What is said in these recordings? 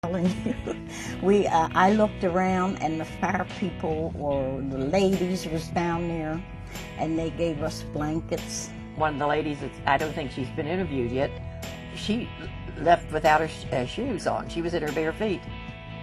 Telling you, I looked around and the fire people or the ladies was down there, and they gave us blankets. One of the ladies, I don't think she's been interviewed yet, she left without her shoes on. She was in her bare feet.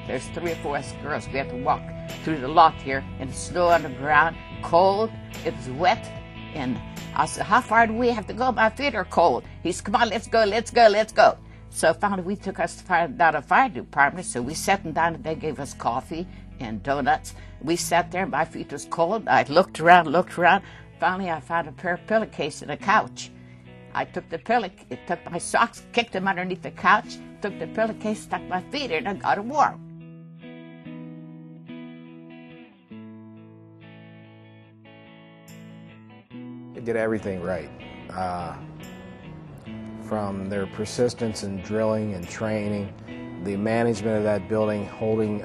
There's 3 or 4 girls. We have to walk through the lot here in snow on the ground, cold, it's wet, and I said, how far do we have to go? My feet are cold. He said, come on, let's go, let's go, let's go. So finally we took us down to the fire department, so we sat them down and they gave us coffee and donuts. We sat there, my feet was cold. I looked around. Finally I found a pair of pillowcases and a couch. I took took my socks, kicked them underneath the couch, took the pillowcase, stuck my feet in, and got them warm. They did everything right. From their persistence in drilling and training, the management of that building, holding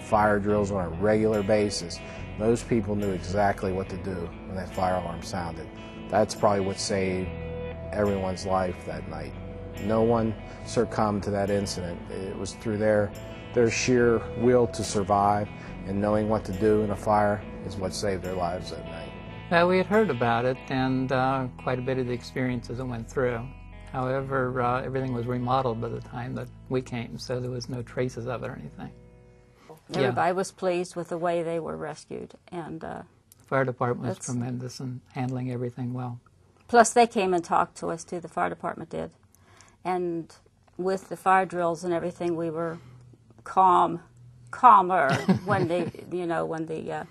fire drills on a regular basis. Those people knew exactly what to do when that fire alarm sounded. That's probably what saved everyone's life that night. No one succumbed to that incident. It was through their sheer will to survive and knowing what to do in a fire is what saved their lives that night. Well, we had heard about it and quite a bit of the experiences it went through. However, everything was remodeled by the time that we came, so there was no traces of it or anything. Everybody was pleased with the way they were rescued. And the fire department was tremendous in handling everything well. Plus, they came and talked to us, too, the fire department did. And with the fire drills and everything, we were calmer when the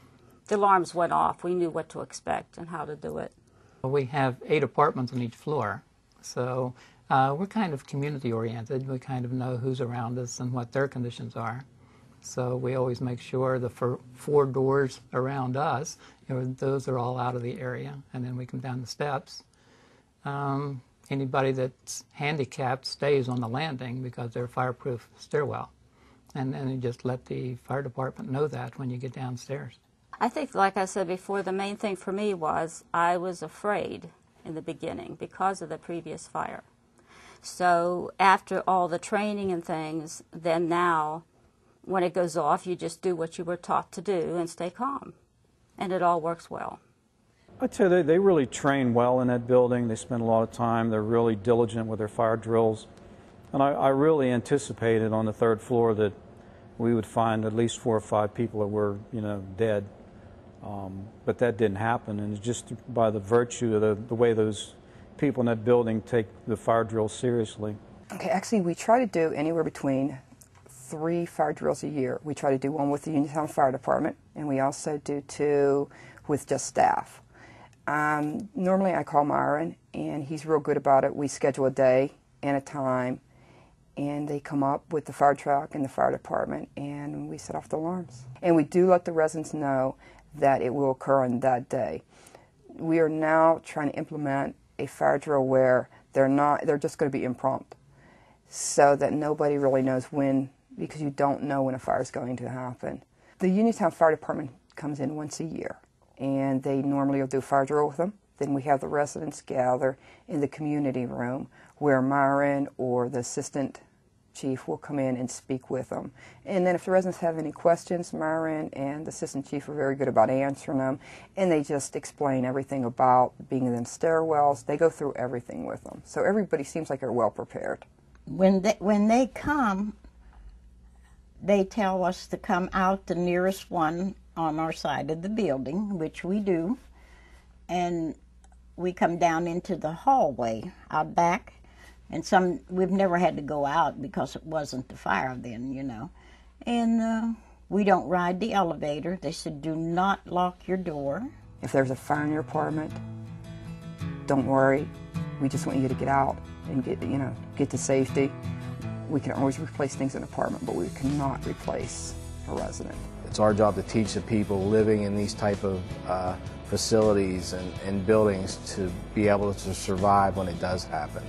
alarms went off. We knew what to expect and how to do it. We have 8 apartments on each floor, so we're kind of community-oriented. We kind of know who's around us and what their conditions are. So we always make sure the 4 doors around us, those are all out of the area, and then we come down the steps. Anybody that's handicapped stays on the landing because they're fireproof stairwell. And then you just let the fire department know that when you get downstairs. I think, like I said before, the main thing for me was I was afraid in the beginning because of the previous fire. So after all the training and things, then now when it goes off, you just do what you were taught to do and stay calm. And it all works well. I'd say they really train well in that building. They spend a lot of time. They're really diligent with their fire drills. And I really anticipated on the 3rd floor that we would find at least 4 or 5 people that were, dead. But that didn't happen, and it's just by the virtue of the way those people in that building take the fire drill seriously. Okay, actually we try to do anywhere between 3 fire drills a year. We try to do 1 with the Uniontown Fire Department, and we also do 2 with just staff. Normally I call Myron, and he's real good about it. We schedule a day and a time, and they come up with the fire truck and the fire department, and we set off the alarms. And we do let the residents know that it will occur on that day. We are now trying to implement a fire drill where they're just going to be impromptu, so that nobody really knows when, because you don't know when a fire is going to happen. The Uniontown Fire Department comes in once a year, and they normally will do a fire drill with them. Then we have the residents gather in the community room where Myron or the assistant chief will come in and speak with them. And then if the residents have any questions, Myron and the assistant chief are very good about answering them, and they just explain everything about being in the stairwells. They go through everything with them. So everybody seems like they're well prepared. When they come, they tell us to come out the nearest one on our side of the building, which we do, and we come down into the hallway out back. And we've never had to go out because it wasn't the fire then, And we don't ride the elevator. They said, do not lock your door. If there's a fire in your apartment, don't worry. We just want you to get out and get to safety. We can always replace things in an apartment, but we cannot replace a resident. It's our job to teach the people living in these type of facilities and buildings to be able to survive when it does happen,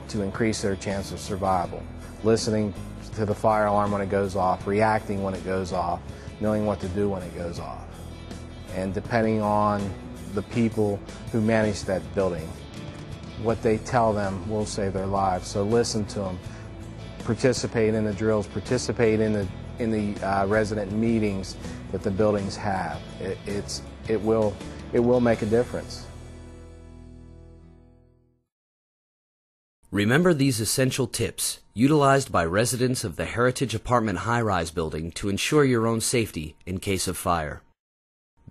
to increase their chance of survival. Listening to the fire alarm when it goes off, reacting when it goes off, knowing what to do when it goes off. And depending on the people who manage that building, what they tell them will save their lives. So listen to them, participate in the drills, participate in the resident meetings that the buildings have. It will make a difference. Remember these essential tips utilized by residents of the Heritage Apartment high-rise building to ensure your own safety in case of fire.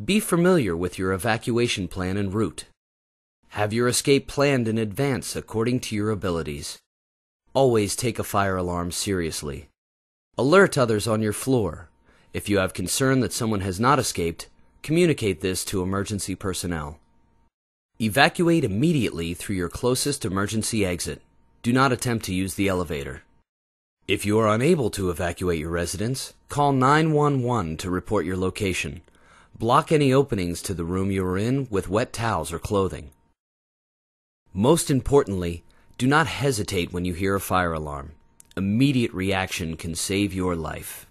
Be familiar with your evacuation plan and route. Have your escape planned in advance according to your abilities. Always take a fire alarm seriously. Alert others on your floor. If you have concern that someone has not escaped, communicate this to emergency personnel. Evacuate immediately through your closest emergency exit. Do not attempt to use the elevator. If you are unable to evacuate your residence, call 911 to report your location. Block any openings to the room you are in with wet towels or clothing. Most importantly, do not hesitate when you hear a fire alarm. Immediate reaction can save your life.